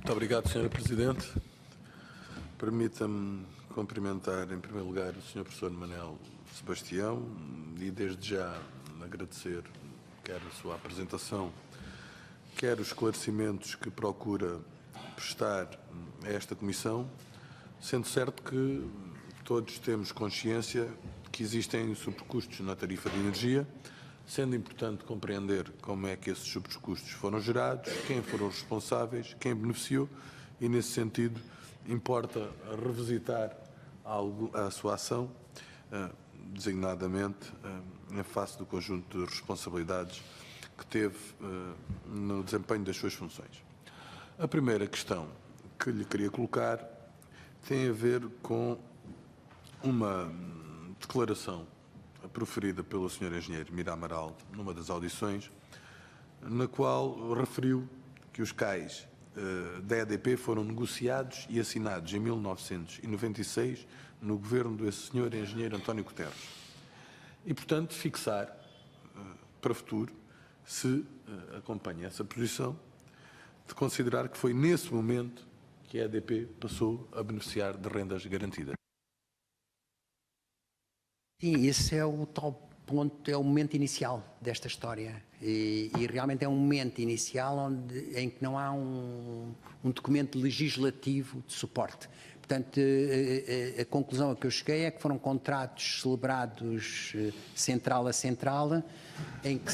Muito obrigado, Sr. Presidente. Permita-me cumprimentar, em primeiro lugar, o Sr. Professor Manel Sebastião e, desde já, agradecer quer a sua apresentação, quer os esclarecimentos que procura prestar a esta Comissão, sendo certo que todos temos consciência que existem sobrecustos na tarifa de energia, sendo importante compreender como é que esses sobrecustos foram gerados, quem foram os responsáveis, quem beneficiou e, nesse sentido, importa revisitar a sua ação, designadamente em face do conjunto de responsabilidades que teve no desempenho das suas funções. A primeira questão que lhe queria colocar tem a ver com uma declaração proferida pelo Sr. Engenheiro Mira Amaral numa das audições, na qual referiu que os CAIs da EDP foram negociados e assinados em 1996 no governo desse Sr. Engenheiro António Guterres. E, portanto, fixar para o futuro, se acompanha essa posição, de considerar que foi nesse momento que a EDP passou a beneficiar de rendas garantidas. Sim, esse é o tal ponto, é o momento inicial desta história e realmente é um momento inicial em que não há um documento legislativo de suporte. Portanto, a conclusão a que eu cheguei é que foram contratos celebrados central a central, em que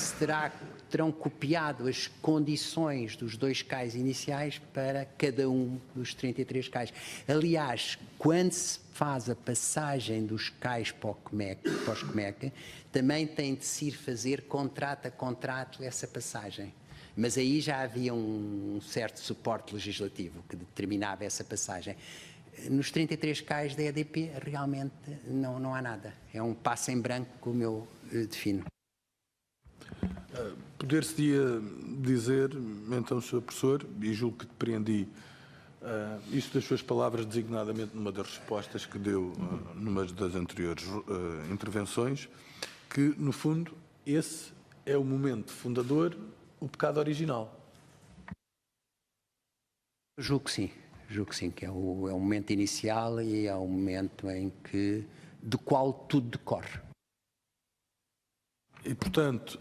terão copiado as condições dos 2 CAIs iniciais para cada um dos 33 CAIs. Aliás, quando se faz a passagem dos CAIs para os COMEC, também tem de se ir fazer contrato a contrato essa passagem. Mas aí já havia um certo suporte legislativo que determinava essa passagem. Nos 33 CAIs da EDP realmente não há nada. É um passo em branco, como eu defino. Poder-se-ia dizer, então, Sr. Professor, e julgo que depreendi isto das suas palavras designadamente numa das respostas que deu numa das anteriores intervenções, que, no fundo, esse é o momento fundador, o pecado original. Julgo que sim, que é o momento inicial e é o momento do qual tudo decorre. E, portanto,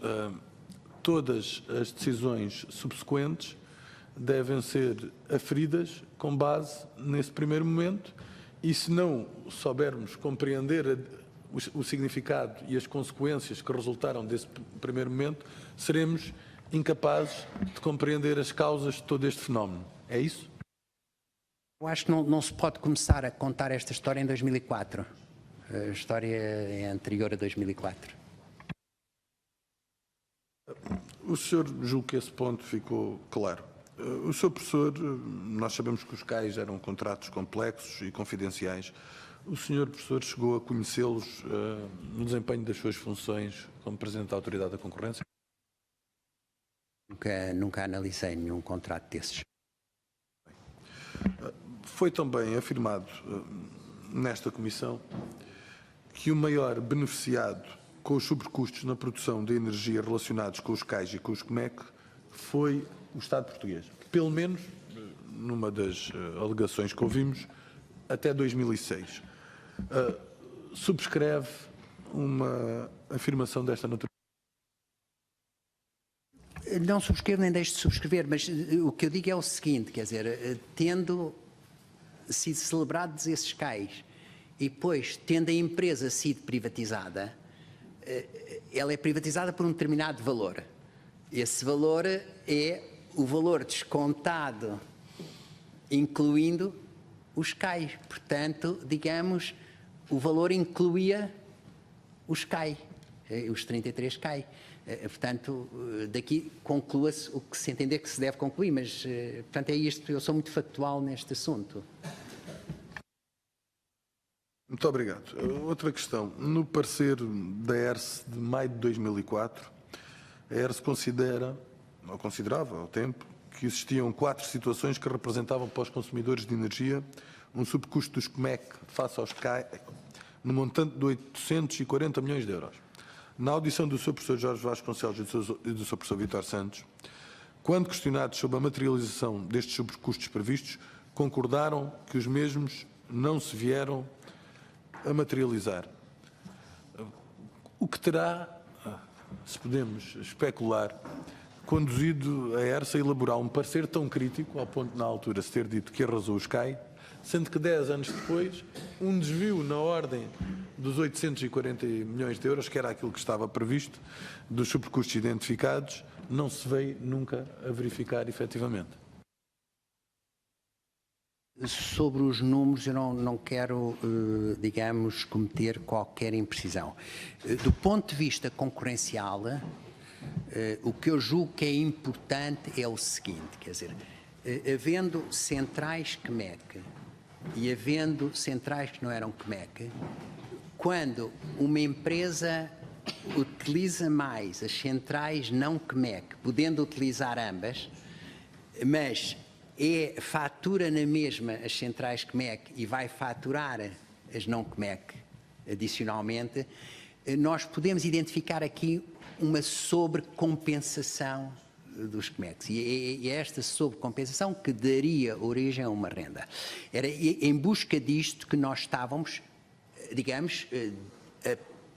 todas as decisões subsequentes devem ser aferidas com base nesse primeiro momento e, se não soubermos compreender o significado e as consequências que resultaram desse primeiro momento, seremos incapazes de compreender as causas de todo este fenómeno. É isso? Eu acho que não se pode começar a contar esta história em 2004. A história é anterior a 2004. O senhor julga que esse ponto ficou claro. O Sr. Professor, nós sabemos que os CAIs eram contratos complexos e confidenciais. O Sr. Professor chegou a conhecê-los no desempenho das suas funções como Presidente da Autoridade da Concorrência? Nunca analisei nenhum contrato desses. Foi também afirmado nesta Comissão que o maior beneficiado com os sobrecustos na produção de energia relacionados com os CAIs e com os COMEC foi o Estado português. Pelo menos, numa das alegações que ouvimos, até 2006. Subscreve uma afirmação desta natureza? Não subscrevo nem deixo de subscrever, mas o que eu digo é o seguinte, quer dizer, tendo sido celebrados esses CAIs e depois tendo a empresa sido privatizada, ela é privatizada por um determinado valor. Esse valor é o valor descontado, incluindo os CAIs. Portanto, digamos, o valor incluía os CAI, os 33 CAI. Portanto, daqui conclua-se o que se entender que se deve concluir, mas, portanto, é isto. Eu sou muito factual neste assunto. Muito obrigado. Outra questão. No parecer da ERSE de maio de 2004, a ERSE considerava ao tempo que existiam 4 situações que representavam para os consumidores de energia um subcusto dos COMEC face aos CAI no montante de 840 milhões de euros. Na audição do Sr. Professor Jorge Vasconcelos e do Sr. Professor Vítor Santos, Quando questionados sobre a materialização destes sobrecustos previstos, concordaram que os mesmos não se vieram a materializar. O que terá, se podemos especular, conduzido a ERSA a elaborar um parecer tão crítico, ao ponto na altura se ter dito que arrasou o Sky, sendo que 10 anos depois, um desvio na ordem dos 840 milhões de euros, que era aquilo que estava previsto, dos sobrecustos identificados, não se veio nunca a verificar efetivamente. Sobre os números, eu não quero, digamos, cometer qualquer imprecisão. Do ponto de vista concorrencial, o que eu julgo que é importante é o seguinte, quer dizer, havendo centrais CMEC e havendo centrais que não eram CMEC, quando uma empresa utiliza mais as centrais não CMEC, podendo utilizar ambas, mas fatura na mesma as centrais CMEC e vai faturar as não CMEC adicionalmente, nós podemos identificar aqui uma sobrecompensação dos CMECs. E é esta sobrecompensação que daria origem a uma renda. Era em busca disto que nós estávamos, digamos,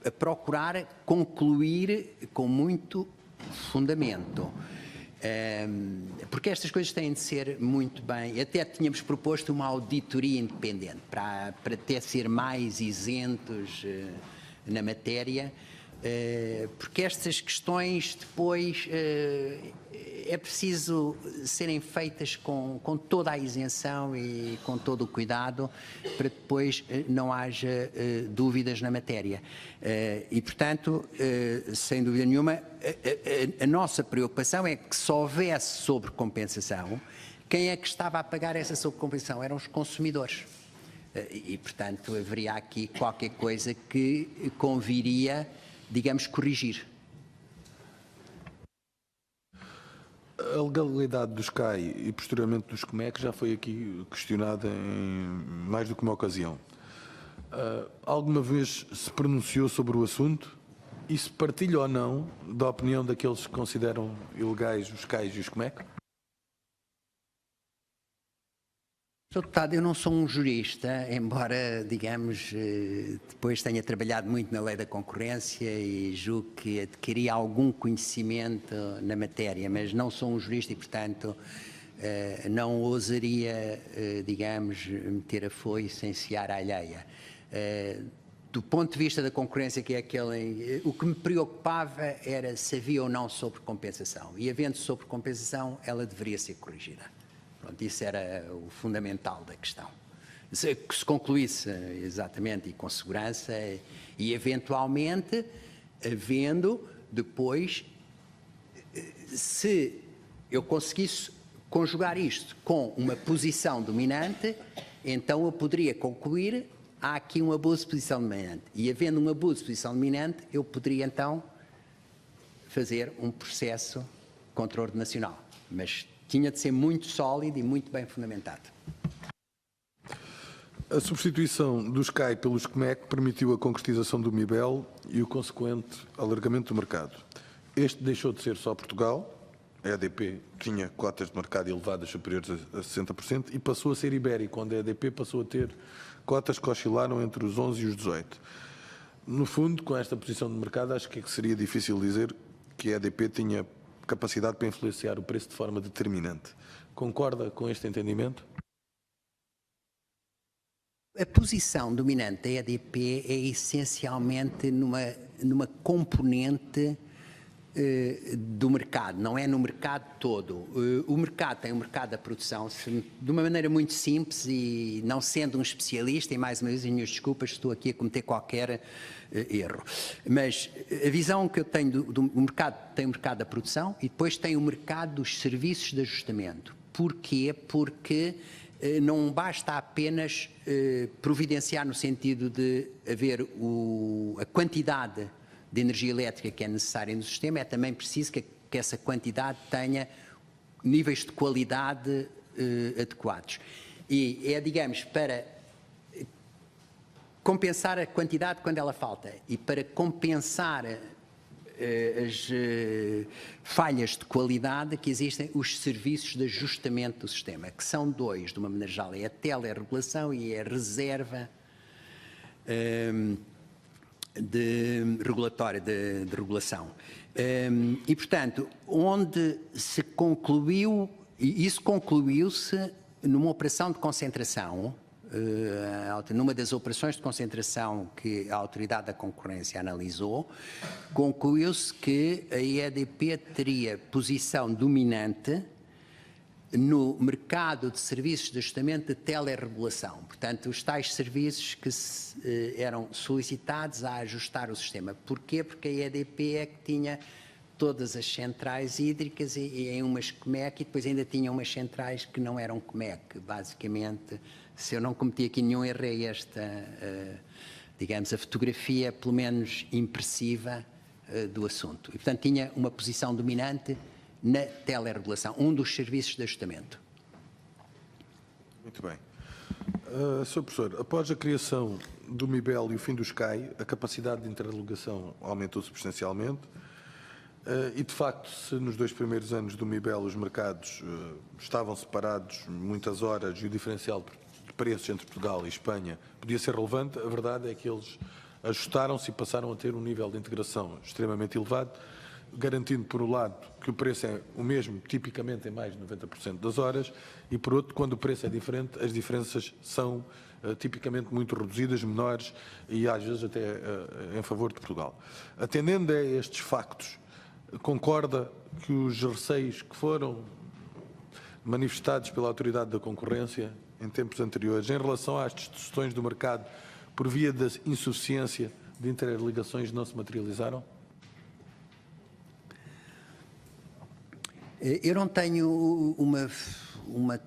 a procurar concluir com muito fundamento. Porque estas coisas têm de ser muito bem, até tínhamos proposto uma auditoria independente para até ser mais isentos na matéria, porque estas questões depois é preciso serem feitas com toda a isenção e com todo o cuidado para depois não haja dúvidas na matéria. E, portanto, sem dúvida nenhuma, a nossa preocupação é que se houvesse sobrecompensação, quem é que estava a pagar essa sobrecompensação? Eram os consumidores. E, portanto, haveria aqui qualquer coisa que conviria, digamos, corrigir. A legalidade do Sky e posteriormente dos CMEC já foi aqui questionada em mais do que uma ocasião. Alguma vez se pronunciou sobre o assunto e se partilha ou não da opinião daqueles que consideram ilegais os Sky e os CMEC? Sr. Deputado, eu não sou um jurista, embora, digamos, depois tenha trabalhado muito na lei da concorrência e julgo que adquiri algum conhecimento na matéria, mas não sou um jurista e, portanto, não ousaria, digamos, meter a foice em seara alheia. Do ponto de vista da concorrência, que é aquele, o que me preocupava era se havia ou não sobrecompensação. E havendo sobrecompensação, ela deveria ser corrigida. Pronto, isso era o fundamental da questão. Que se concluísse exatamente e com segurança e eventualmente havendo depois, se eu conseguisse conjugar isto com uma posição dominante, então eu poderia concluir há aqui um abuso de posição dominante. E havendo um abuso de posição dominante, eu poderia então fazer um processo contra a ordem nacional. Mas tinha de ser muito sólido e muito bem fundamentado. A substituição do Sky pelos CMEC permitiu a concretização do MIBEL e o consequente alargamento do mercado. Este deixou de ser só Portugal, a EDP tinha cotas de mercado elevadas superiores a 60% e passou a ser ibérico, onde a EDP passou a ter cotas que oscilaram entre os 11 e os 18. No fundo, com esta posição de mercado, acho que seria difícil dizer que a EDP tinha capacidade para influenciar o preço de forma determinante. Concorda com este entendimento? A posição dominante da EDP é essencialmente numa componente do mercado, não é no mercado todo. O mercado tem um mercado da produção, de uma maneira muito simples e não sendo um especialista, e mais uma vez, minhas desculpas, estou aqui a cometer qualquer erro. Mas a visão que eu tenho do mercado, tem o mercado da produção e depois tem o mercado dos serviços de ajustamento. Porquê? Porque não basta apenas providenciar no sentido de haver a quantidade de energia elétrica que é necessária no sistema, é também preciso que essa quantidade tenha níveis de qualidade adequados. E é, digamos, para compensar a quantidade quando ela falta e para compensar as falhas de qualidade que existem, os serviços de ajustamento do sistema, que são dois, de uma maneira geral, é a telerregulação e é a reserva regulatória de regulação. E, portanto, onde se concluiu, e isso concluiu-se numa operação de concentração, numa das operações de concentração que a Autoridade da Concorrência analisou, concluiu-se que a EDP teria posição dominante no mercado de serviços de ajustamento de telerregulação. Portanto, os tais serviços que eram solicitados a ajustar o sistema. Porquê? Porque a EDP é que tinha todas as centrais hídricas e em umas COMEC, e depois ainda tinha umas centrais que não eram COMEC. Basicamente, se eu não cometi aqui nenhum erro, é esta, digamos, a fotografia, pelo menos impressiva, do assunto. E, portanto, tinha uma posição dominante na telerregulação, um dos serviços de ajustamento. Muito bem. Sr. Professor, após a criação do MIBEL e o fim do SCAI, a capacidade de interligação aumentou substancialmente e, de facto, se nos 2 primeiros anos do MIBEL os mercados estavam separados muitas horas e o diferencial de preços entre Portugal e Espanha podia ser relevante, a verdade é que eles ajustaram-se e passaram a ter um nível de integração extremamente elevado, garantindo, por um lado, que o preço é o mesmo, tipicamente em mais de 90% das horas, e, por outro, quando o preço é diferente, as diferenças são tipicamente muito reduzidas, menores e, às vezes, até em favor de Portugal. Atendendo a estes factos, concorda que os receios que foram manifestados pela Autoridade da Concorrência em tempos anteriores, em relação às distorções do mercado por via da insuficiência de interligações, não se materializaram? Eu não tenho uma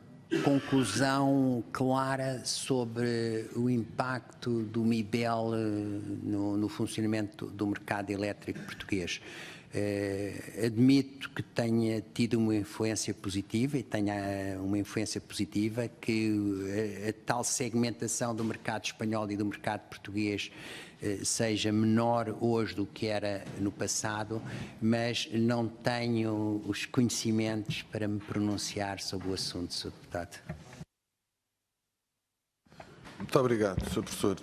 conclusão clara sobre o impacto do MIBEL no funcionamento do mercado elétrico português. Admito que tenha tido uma influência positiva e tenha uma influência positiva, que a tal segmentação do mercado espanhol e do mercado português seja menor hoje do que era no passado, mas não tenho os conhecimentos para me pronunciar sobre o assunto, Sr. Deputado. Muito obrigado, Sr. Professor.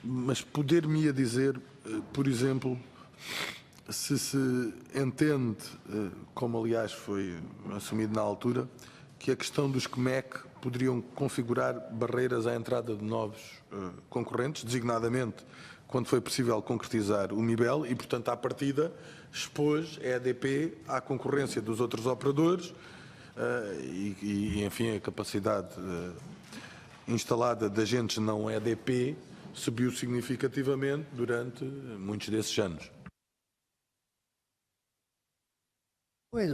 Mas poder-me dizer, por exemplo, se entende, como aliás foi assumido na altura, que a questão dos COMEC poderiam configurar barreiras à entrada de novos concorrentes, designadamente quando foi possível concretizar o MIBEL e, portanto, à partida, expôs a EDP à concorrência dos outros operadores e enfim, a capacidade instalada de agentes não EDP subiu significativamente durante muitos desses anos.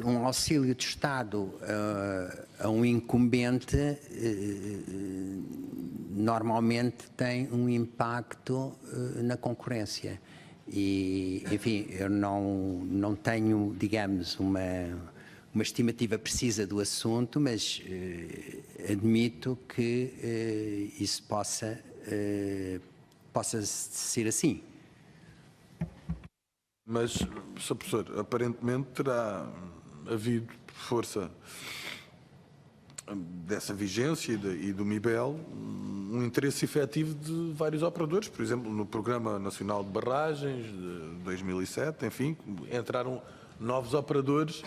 Um auxílio de Estado a um incumbente normalmente tem um impacto na concorrência e, enfim, eu não tenho, digamos, uma estimativa precisa do assunto, mas admito que isso possa ser assim. Mas, Sr. Professor, aparentemente terá havido, por força dessa vigência e do MIBEL, um interesse efetivo de vários operadores. Por exemplo, no Programa Nacional de Barragens de 2007, enfim, entraram novos operadores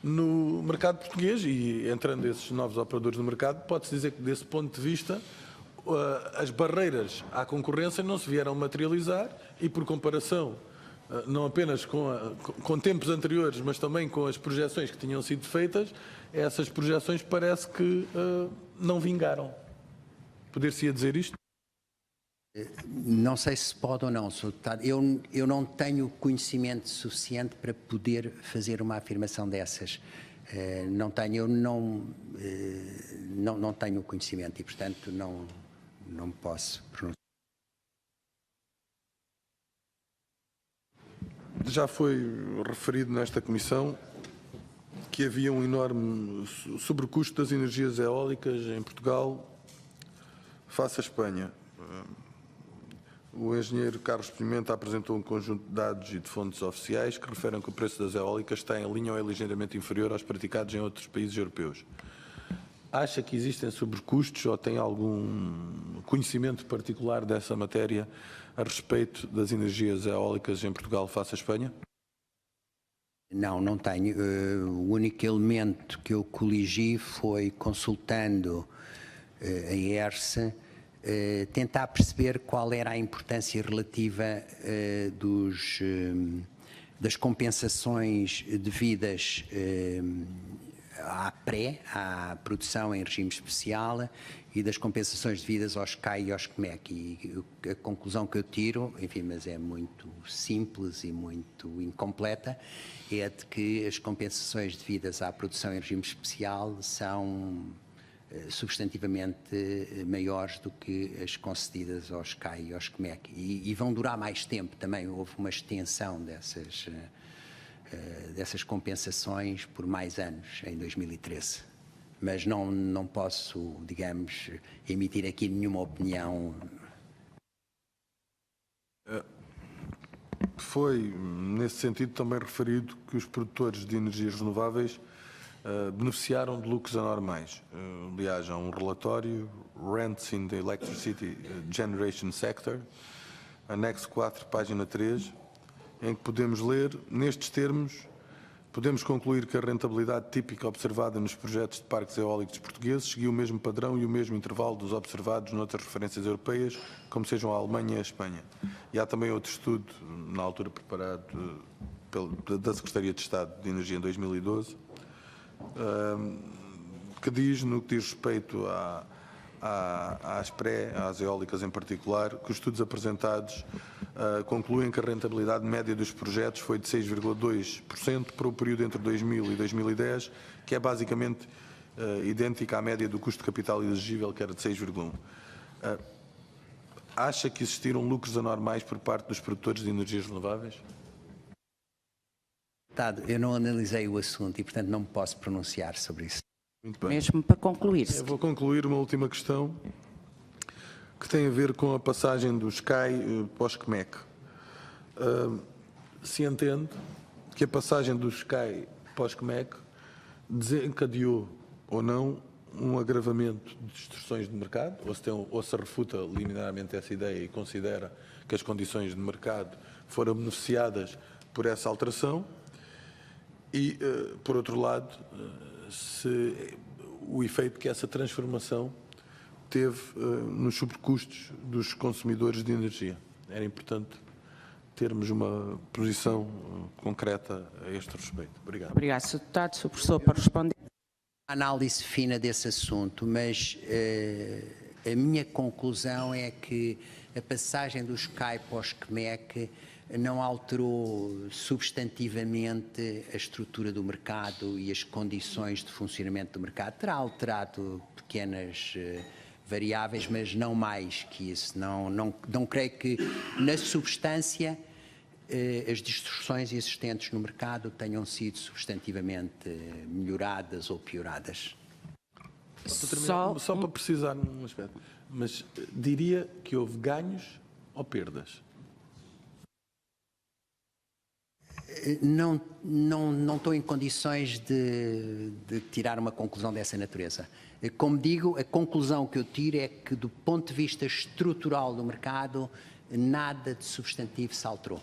no mercado português e, entrando esses novos operadores no mercado, pode-se dizer que, desse ponto de vista, as barreiras à concorrência não se vieram materializar e, por comparação, não apenas com tempos anteriores, mas também com as projeções que tinham sido feitas, essas projeções parece que não vingaram. Poder-se-ia dizer isto? Não sei se pode ou não, Sr. Deputado. Eu não tenho conhecimento suficiente para poder fazer uma afirmação dessas. Não tenho, não tenho conhecimento e, portanto, não posso pronunciar. Já foi referido nesta comissão que havia um enorme sobrecusto das energias eólicas em Portugal face à Espanha. O engenheiro Carlos Pimenta apresentou um conjunto de dados e de fontes oficiais que referem que o preço das eólicas está em linha ou é ligeiramente inferior aos praticados em outros países europeus. Acha que existem sobrecustos ou tem algum conhecimento particular dessa matéria a respeito das energias eólicas em Portugal face à Espanha? Não, não tenho. O único elemento que eu coligi foi, consultando a ERSE, tentar perceber qual era a importância relativa das compensações devidas à produção em regime especial e das compensações devidas aos CAI e aos CMEC. E a conclusão que eu tiro, enfim, mas é muito simples e muito incompleta, é de que as compensações devidas à produção em regime especial são substantivamente maiores do que as concedidas aos CAI e aos CMEC. E vão durar mais tempo também. Houve uma extensão dessas compensações por mais anos, em 2013. Mas não posso, digamos, emitir aqui nenhuma opinião. Foi, nesse sentido, também referido que os produtores de energias renováveis beneficiaram de lucros anormais. Aliás, há um relatório, Rents in the Electricity Generation Sector, anexo 4, página 3, em que podemos ler, nestes termos, podemos concluir que a rentabilidade típica observada nos projetos de parques eólicos portugueses seguiu o mesmo padrão e o mesmo intervalo dos observados noutras referências europeias, como sejam a Alemanha e a Espanha. E há também outro estudo, na altura preparado da Secretaria de Estado de Energia em 2012, que diz, no que diz respeito às eólicas em particular, que os estudos apresentados concluem que a rentabilidade média dos projetos foi de 6,2% para o período entre 2000 e 2010, que é basicamente idêntica à média do custo de capital exigível, que era de 6,1%. Acha que existiram lucros anormais por parte dos produtores de energias renováveis? Eu não analisei o assunto e, portanto, não me posso pronunciar sobre isso. Muito bem. Mesmo para concluir. Eu vou concluir uma última questão que tem a ver com a passagem dos CAI para os CMEC. Se entende que a passagem dos CAI para os CMEC desencadeou ou não um agravamento de distorções de mercado, ou se refuta liminarmente essa ideia e considera que as condições de mercado foram beneficiadas por essa alteração, e, por outro lado, o efeito que essa transformação teve nos sobrecustos dos consumidores de energia. Era importante termos uma posição concreta a este respeito. Obrigado. Obrigado, Sr. Deputado. Sr. Professor, para responder. Análise fina desse assunto, mas a minha conclusão é que a passagem dos CAI para os CMEC não alterou substantivamente a estrutura do mercado e as condições de funcionamento do mercado. Terá alterado pequenas variáveis, mas não mais que isso. Não creio que, na substância, as distorções existentes no mercado tenham sido substantivamente melhoradas ou pioradas. Só para precisar num aspecto, mas diria que houve ganhos ou perdas? Não estou em condições de tirar uma conclusão dessa natureza. Como digo, a conclusão que eu tiro é que, do ponto de vista estrutural do mercado, nada de substantivo se alterou.